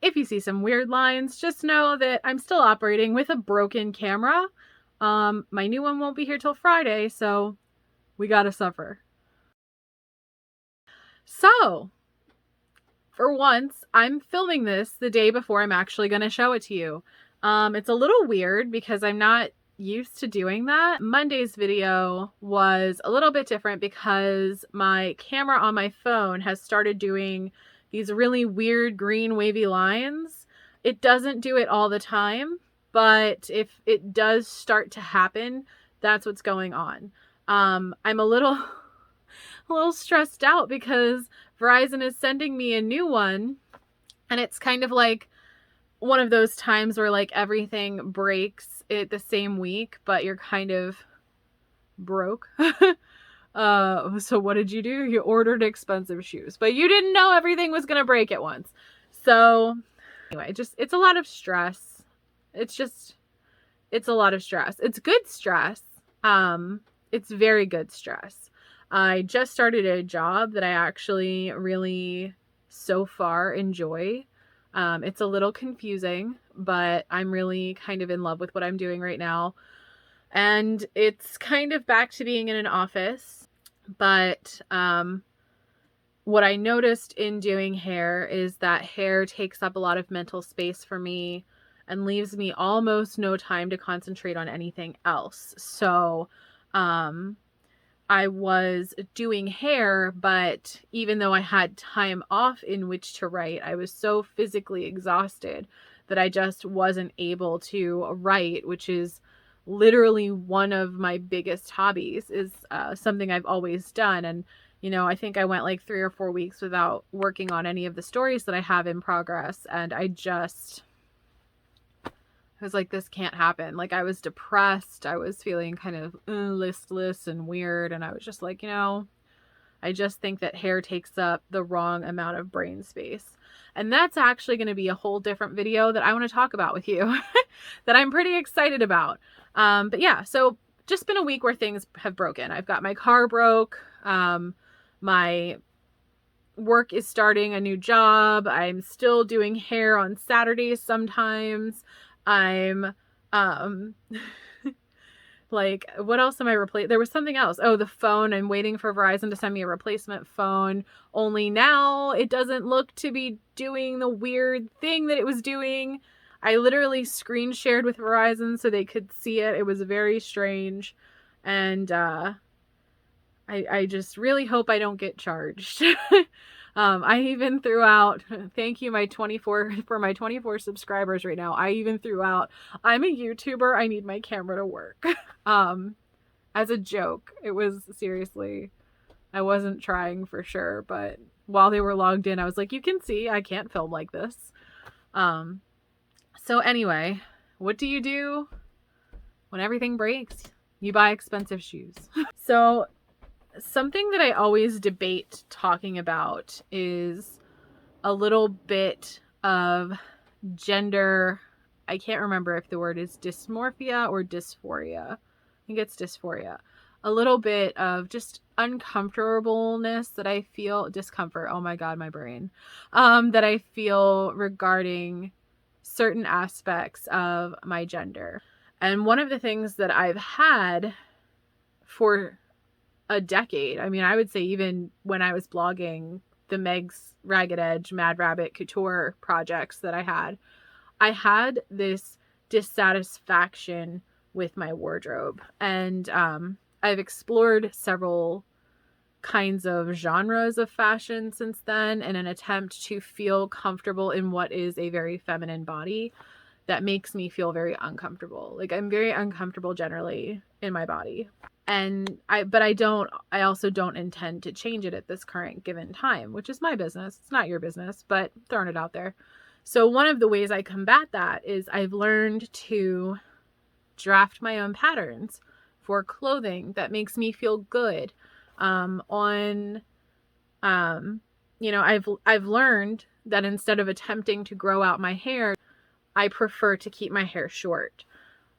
if you see some weird lines, just know that I'm still operating with a broken camera. My new one won't be here till Friday, so we gotta suffer. So, for once, I'm filming this the day before I'm actually going to show it to you. It's a little weird because I'm not used to doing that. Monday's video was a little bit different because my camera on my phone has started doing these really weird green wavy lines. It doesn't do it all the time, but if it does start to happen, that's what's going on. I'm a little stressed out because Verizon is sending me a new one, and it's kind of like one of those times where like everything breaks it the same week, but you're kind of broke. So what did you do? You ordered expensive shoes, but you didn't know everything was gonna break at once. So anyway, it's a lot of stress. It's a lot of stress. It's good stress. It's very good stress. I just started a job that I actually really so far enjoy. It's a little confusing, but I'm really kind of in love with what I'm doing right now. And it's kind of back to being in an office. But what I noticed in doing hair is that hair takes up a lot of mental space for me and leaves me almost no time to concentrate on anything else. So, I was doing hair, but even though I had time off in which to write, I was so physically exhausted that I just wasn't able to write, which is literally one of my biggest hobbies, is something I've always done. And, you know, I think I went like 3 or 4 weeks without working on any of the stories that I have in progress. And I was like, this can't happen. Like, I was depressed. I was feeling kind of listless and weird. And I was just like, you know, I just think that hair takes up the wrong amount of brain space. And that's actually going to be a whole different video that I want to talk about with you that I'm pretty excited about. But yeah, so just been a week where things have broken. I've got my car broke. My work is starting a new job. I'm still doing hair on Saturdays sometimes. I'm, like, what else am I replacing? There was something else. Oh, the phone. I'm waiting for Verizon to send me a replacement phone. Only now it doesn't look to be doing the weird thing that it was doing. I literally screen shared with Verizon so they could see it. It was very strange. And, I just really hope I don't get charged. I even threw out, thank you my 24 subscribers right now. I even threw out, I'm a YouTuber, I need my camera to work. As a joke. It was seriously, I wasn't trying for sure, but while they were logged in, I was like, you can see I can't film like this. So anyway, what do you do when everything breaks? You buy expensive shoes. So something that I always debate talking about is a little bit of gender. I can't remember if the word is dysmorphia or dysphoria. I think it's dysphoria. A little bit of just uncomfortableness that I feel, discomfort, oh my God, my brain, that I feel regarding certain aspects of my gender. And one of the things that I've had for a decade, I mean, I would say even when I was blogging the Meg's Ragged Edge, Mad Rabbit Couture projects that I had this dissatisfaction with my wardrobe. And I've explored several kinds of genres of fashion since then in an attempt to feel comfortable in what is a very feminine body that makes me feel very uncomfortable. Like, I'm very uncomfortable generally in my body. And I also don't intend to change it at this current given time, which is my business. It's not your business, but throwing it out there. So one of the ways I combat that is I've learned to draft my own patterns for clothing that makes me feel good. You know, I've learned that instead of attempting to grow out my hair, I prefer to keep my hair short.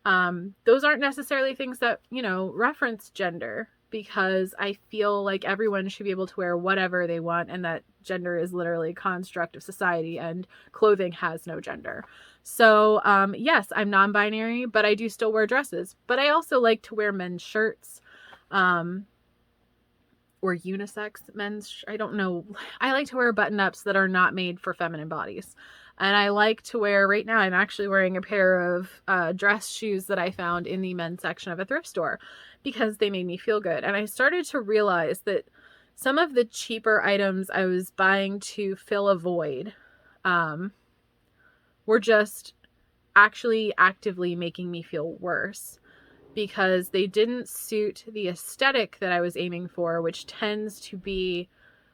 Those aren't necessarily things that, you know, reference gender. because I feel like everyone should be able to wear whatever they want, and that gender is literally a construct of society and clothing has no gender. So yes, I'm non-binary, but I do still wear dresses. But I also like to wear men's shirts, or unisex men's, I don't know. I like to wear button-ups that are not made for feminine bodies. And I like to wear, right now I'm actually wearing a pair of dress shoes that I found in the men's section of a thrift store because they made me feel good. And I started to realize that some of the cheaper items I was buying to fill a void were just actually actively making me feel worse, because they didn't suit the aesthetic that I was aiming for, which tends to be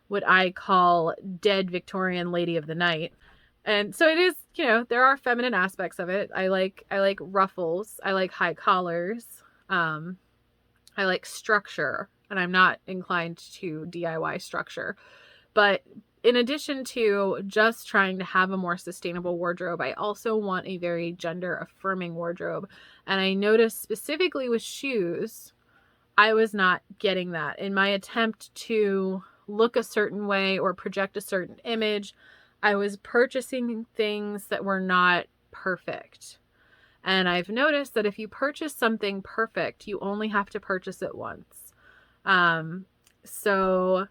what I call dead Victorian lady of the night. And so it is, you know, there are feminine aspects of it. I like ruffles. I like high collars. I like structure, and I'm not inclined to DIY structure. But in addition to just trying to have a more sustainable wardrobe, I also want a very gender affirming wardrobe. And I noticed specifically with shoes, I was not getting that. In my attempt to look a certain way or project a certain image, I was purchasing things that were not perfect. And I've noticed that if you purchase something perfect, you only have to purchase it once. So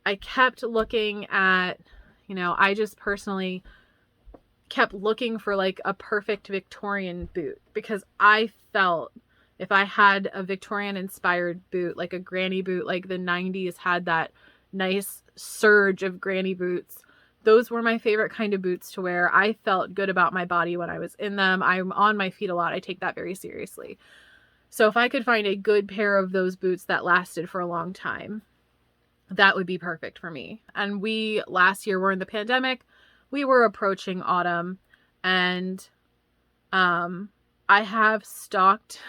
I kept looking at, you know, I just personally kept looking for like a perfect Victorian boot, because I felt if I had a Victorian inspired boot, like a granny boot, like the 90s had that nice surge of granny boots, those were my favorite kind of boots to wear. I felt good about my body when I was in them. I'm on my feet a lot. I take that very seriously. So if I could find a good pair of those boots that lasted for a long time, that would be perfect for me. And we, last year, were in the pandemic. We were approaching autumn, and I have stalked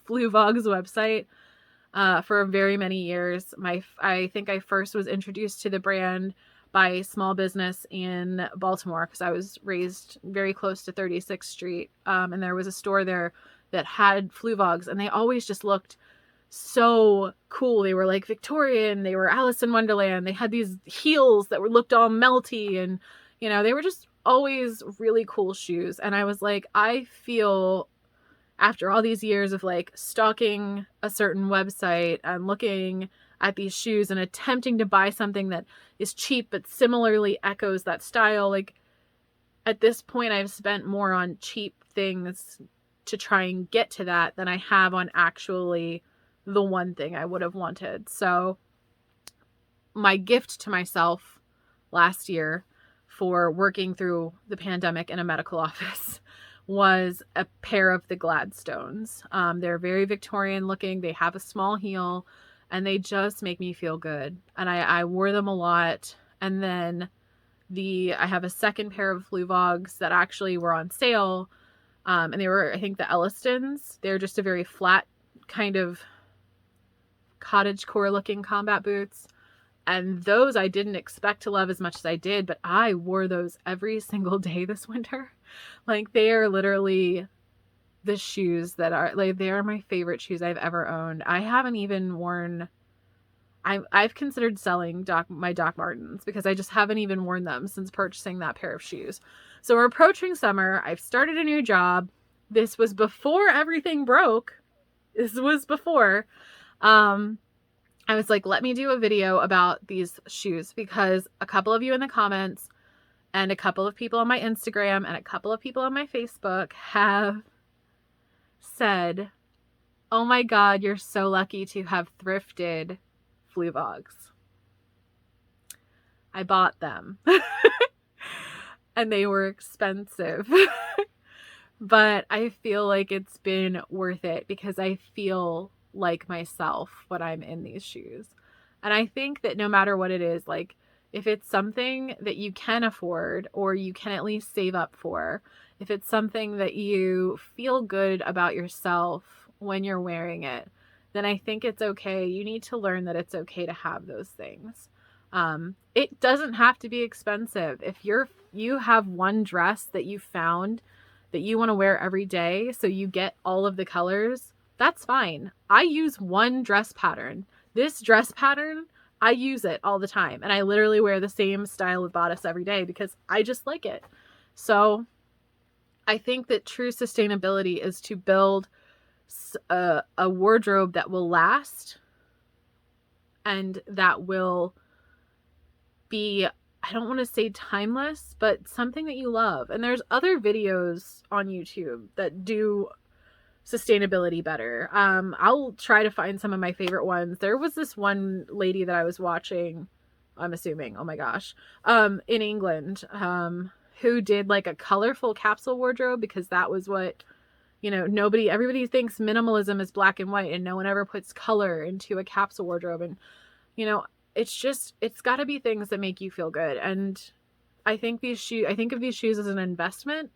Fluevog's website for very many years. I think I first was introduced to the brand by a small business in Baltimore, because I was raised very close to 36th Street, and there was a store there that had Fluevogs, and they always just looked so cool. They were like Victorian, they were Alice in Wonderland, they had these heels that looked all melty, and you know, they were just always really cool shoes. And I was like, I feel, after all these years of like stalking a certain website and looking at these shoes and attempting to buy something that is cheap but similarly echoes that style, like at this point I've spent more on cheap things to try and get to that than I have on actually the one thing I would have wanted. So my gift to myself last year for working through the pandemic in a medical office was a pair of the Gladstones. They're very Victorian looking. They have a small heel, and they just make me feel good. And I wore them a lot. And then I have a second pair of Fluevogs that actually were on sale. And they were, I think, the Ellistons. They're just a very flat kind of cottagecore looking combat boots. And those I didn't expect to love as much as I did, but I wore those every single day this winter. Like, they are literally the shoes that are, like, they are my favorite shoes I've ever owned. I haven't even worn, I've considered selling my Doc Martens, because I just haven't even worn them since purchasing that pair of shoes. So we're approaching summer. I've started a new job. This was before everything broke. This was before. I was like, let me do a video about these shoes, because a couple of you in the comments and a couple of people on my Instagram and a couple of people on my Facebook have said, oh my God, you're so lucky to have thrifted Fluevogs. I bought them and they were expensive, but I feel like it's been worth it, because I feel like myself when I'm in these shoes. And I think that no matter what it is, like if it's something that you can afford or you can at least save up for, if it's something that you feel good about yourself when you're wearing it, then I think it's okay. You need to learn that it's okay to have those things. It doesn't have to be expensive. If you have one dress that you found that you want to wear every day, so you get all of the colors, That's fine. I use one dress pattern. This dress pattern, I use it all the time. And I literally wear the same style of bodice every day because I just like it. So I think that true sustainability is to build a wardrobe that will last and that will be, I don't want to say timeless, but something that you love. And there's other videos on YouTube that do sustainability better. I'll try to find some of my favorite ones. There was this one lady that I was watching, I'm assuming, oh my gosh, in England, who did like a colorful capsule wardrobe, because that was what, you know, everybody thinks minimalism is black and white and no one ever puts color into a capsule wardrobe. And, you know, it's got to be things that make you feel good. And I think of these shoes as an investment.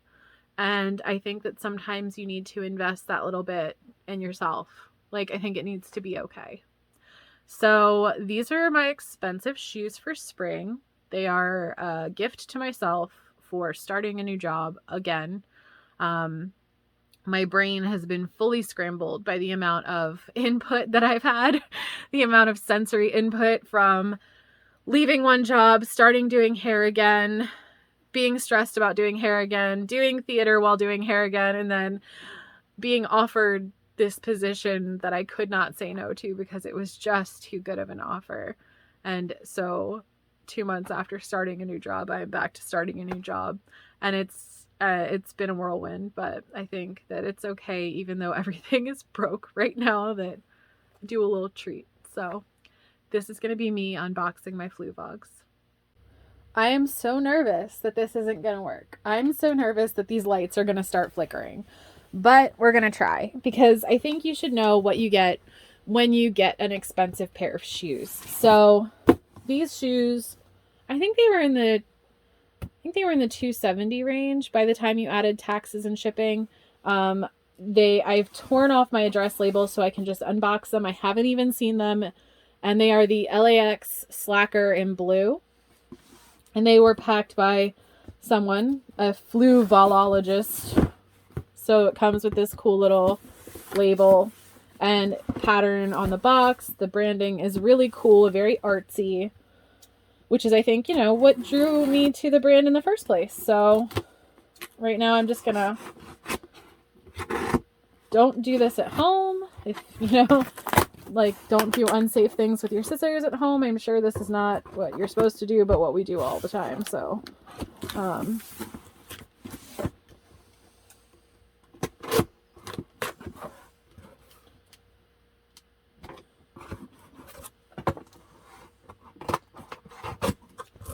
And I think that sometimes you need to invest that little bit in yourself. Like, I think it needs to be okay. So these are my expensive shoes for spring. They are a gift to myself for starting a new job again. My brain has been fully scrambled by the amount of input that I've had, the amount of sensory input from leaving one job, starting doing hair again, being stressed about doing hair again, doing theater while doing hair again, and then being offered this position that I could not say no to because it was just too good of an offer. And so 2 months after starting a new job, I'm back to starting a new job, and it's been a whirlwind, but I think that it's okay, even though everything is broke right now, that I do a little treat. So this is going to be me unboxing my Fluevogs. I am so nervous that this isn't going to work. I'm so nervous that these lights are going to start flickering, but we're going to try, because I think you should know what you get when you get an expensive pair of shoes. So these shoes, I think they were in the $270 range by the time you added taxes and shipping. I've torn off my address label so I can just unbox them. I haven't even seen them. And they are the LAX Slacker in blue. And they were packed by someone, a Fluevologist. So it comes with this cool little label and pattern on the box. The branding is really cool, very artsy, which is, I think, you know, what drew me to the brand in the first place. So right now I'm just gonna, don't do this at home. If, you know, like, don't do unsafe things with your scissors at home. I'm sure this is not what you're supposed to do, but what we do all the time. So, all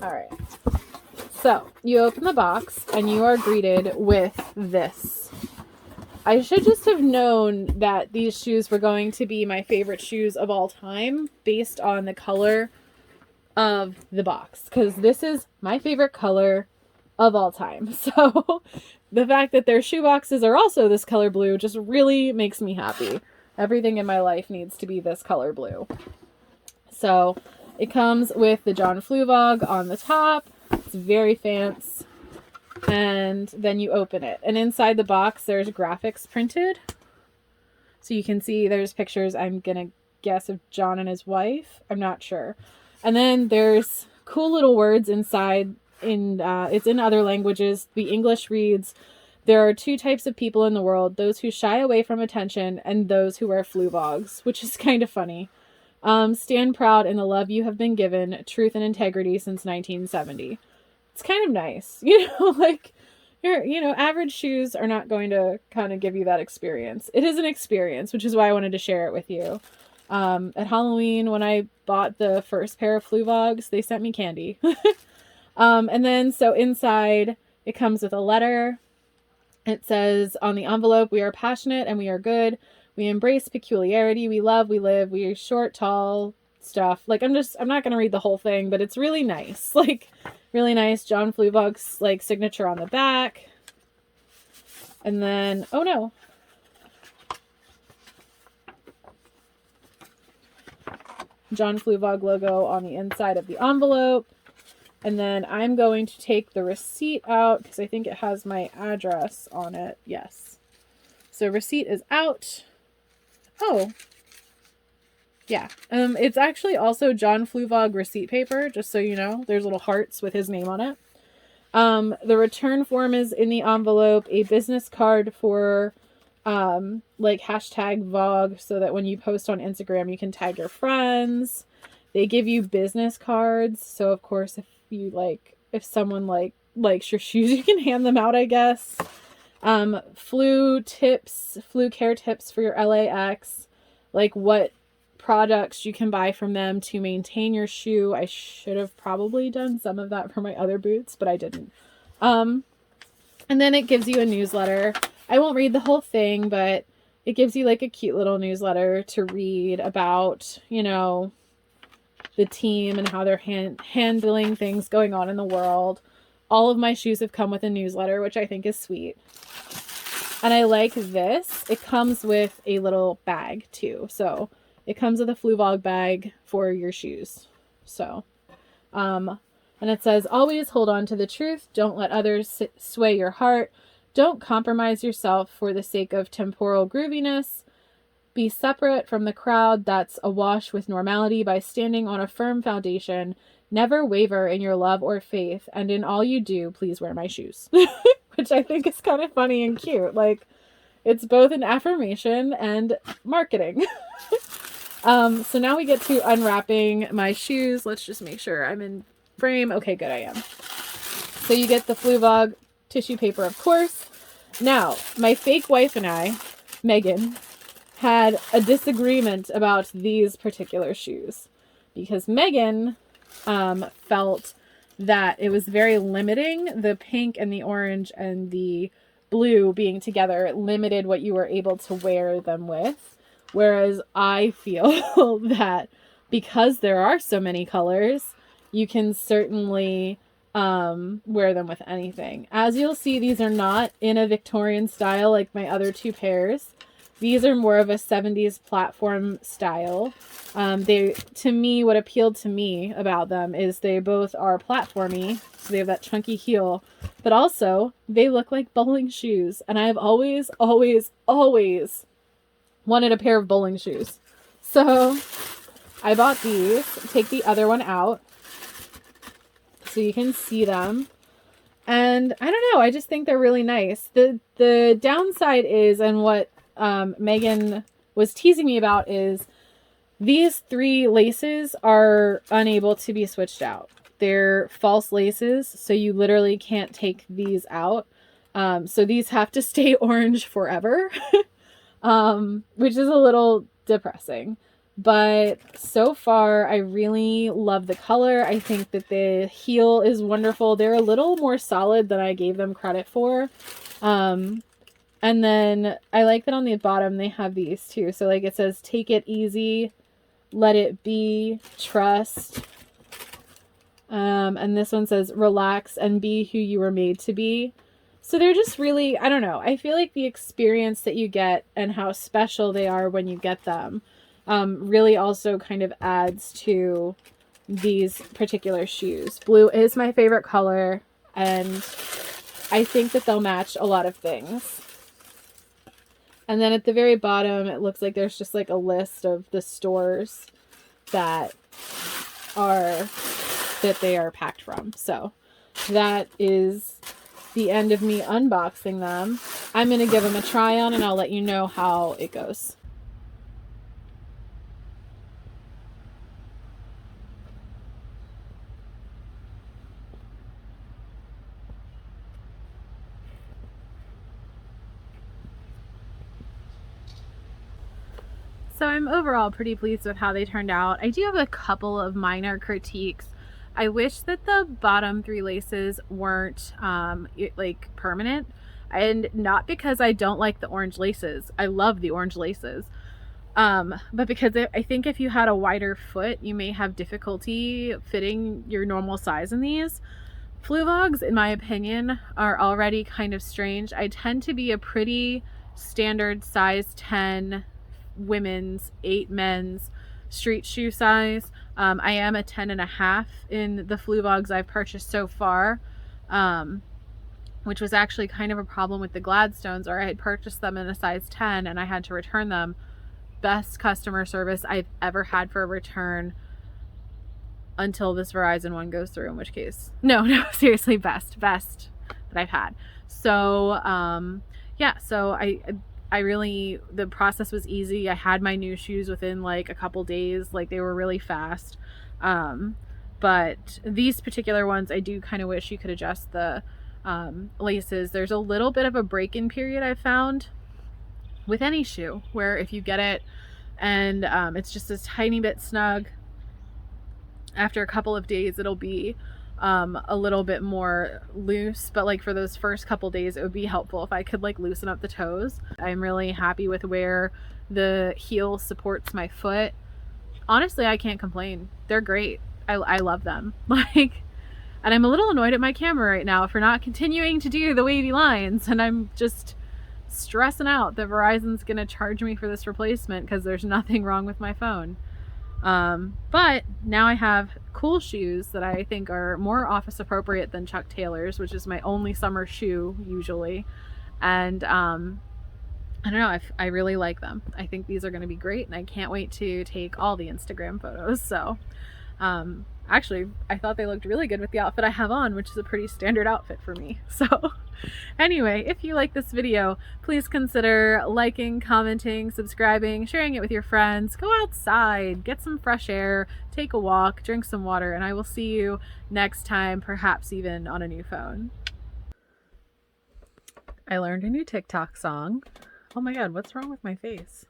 right. So you open the box and you are greeted with this. I should just have known that these shoes were going to be my favorite shoes of all time based on the color of the box, because this is my favorite color of all time. So the fact that their shoe boxes are also this color blue just really makes me happy. Everything in my life needs to be this color blue. So it comes with the John Fluevog on the top. It's very fancy. And then you open it. And inside the box, there's graphics printed. So you can see there's pictures, I'm going to guess, of John and his wife. I'm not sure. And then there's cool little words inside. It's in other languages. The English reads, "There are two types of people in the world, those who shy away from attention and those who wear Fluevogs," which is kind of funny. "Stand proud in the love you have been given, truth and integrity since 1970. It's kind of nice, you know, like, average shoes are not going to kind of give you that experience. It is an experience, which is why I wanted to share it with you. At Halloween, when I bought the first pair of Fluevogs, they sent me candy. And then, so inside, it comes with a letter. It says on the envelope, "We are passionate and we are good. We embrace peculiarity. We love, we live. We are short, tall," stuff. Like, I'm not going to read the whole thing, but it's really nice. Like, really nice. John Fluevog's, like, signature on the back. And then, oh no. John Fluevog logo on the inside of the envelope. And then I'm going to take the receipt out because I think it has my address on it. Yes. So receipt is out. Oh, yeah. It's actually also John Fluevog receipt paper, just so you know. There's little hearts with his name on it. The return form is in the envelope, a business card for like hashtag Vog, so that when you post on Instagram you can tag your friends. They give you business cards, so of course if someone likes your shoes, you can hand them out, I guess. Flu care tips for your LAX, like what products you can buy from them to maintain your shoe. I should have probably done some of that for my other boots, but I didn't. And then it gives you a newsletter. I won't read the whole thing, but it gives you like a cute little newsletter to read about, you know, the team and how they're handling things going on in the world. All of my shoes have come with a newsletter, which I think is sweet. And I like this. It comes with a little bag too. So it comes with a Fluevog bag for your shoes. So, and it says, always hold on to the truth. Don't let others sway your heart. Don't compromise yourself for the sake of temporal grooviness. Be separate from the crowd that's awash with normality by standing on a firm foundation. Never waver in your love or faith. And in all you do, please wear my shoes. Which I think is kind of funny and cute. Like, it's both an affirmation and marketing. So now we get to unwrapping my shoes. Let's just make sure I'm in frame. Okay, good, I am. So you get the Fluevog tissue paper, of course. Now, my fake wife and I, Megan, had a disagreement about these particular shoes. Because Megan felt that it was very limiting. The pink and the orange and the blue being together, it limited what you were able to wear them with. Whereas I feel that because there are so many colors, you can certainly wear them with anything. As you'll see, these are not in a Victorian style like my other two pairs. These are more of a 70s platform style. To me, what appealed to me about them is they both are platformy, so they have that chunky heel, but also they look like bowling shoes. And I've always, always, always wanted a pair of bowling shoes. So I bought these. Take the other one out so you can see them. And I don't know, I just think they're really nice. The downside is, and what Megan was teasing me about, is these 3 laces are unable to be switched out. They're false laces, so you literally can't take these out. So these have to stay orange forever, which is a little depressing. But so far, I really love the color. I think that the heel is wonderful. They're a little more solid than I gave them credit for. And then I like that on the bottom they have these too. So like it says, take it easy, let it be, trust. And this one says, relax and be who you were made to be. So they're just really, I don't know. I feel like the experience that you get and how special they are when you get them really also kind of adds to these particular shoes. Blue is my favorite color, and I think that they'll match a lot of things. And then at the very bottom, it looks like there's just like a list of the stores that they are packed from. So that is the end of me unboxing them. I'm going to give them a try on and I'll let you know how it goes. So I'm overall pretty pleased with how they turned out. I do have a couple of minor critiques. I wish that the bottom 3 laces weren't like permanent, and not because I don't like the orange laces. I love the orange laces. But because I think if you had a wider foot, you may have difficulty fitting your normal size in these. Fluevogs, in my opinion, are already kind of strange. I tend to be a pretty standard size 10 women's, 8 men's street shoe size. I am a 10.5 in the Fluevogs I've purchased so far, which was actually kind of a problem with the Gladstones, or I had purchased them in a size 10 and I had to return them best customer service I've ever had for a return until this Verizon one goes through, in which case, no, seriously, best that I've had. So, yeah, so I really, the process was easy. I had my new shoes within like a couple days, like they were really fast. But these particular ones, I do kind of wish you could adjust the laces. There's a little bit of a break-in period I've found with any shoe, where if you get it and it's just a tiny bit snug, after a couple of days it'll be a little bit more loose, but like for those first couple days it would be helpful if I could like loosen up the toes. I'm really happy with where the heel supports my foot. Honestly, I can't complain. They're great. I love them. Like, and I'm a little annoyed at my camera right now for not continuing to do the wavy lines, and I'm just stressing out that Verizon's gonna charge me for this replacement because there's nothing wrong with my phone. But now I have cool shoes that I think are more office appropriate than Chuck Taylor's, which is my only summer shoe usually. And I don't know, I really like them. I think these are going to be great, and I can't wait to take all the Instagram photos. So actually, I thought they looked really good with the outfit I have on, which is a pretty standard outfit for me. So anyway, if you like this video, please consider liking, commenting, subscribing, sharing it with your friends. Go outside, get some fresh air, take a walk, drink some water, and I will see you next time, perhaps even on a new phone. I learned a new TikTok song. Oh my god, what's wrong with my face?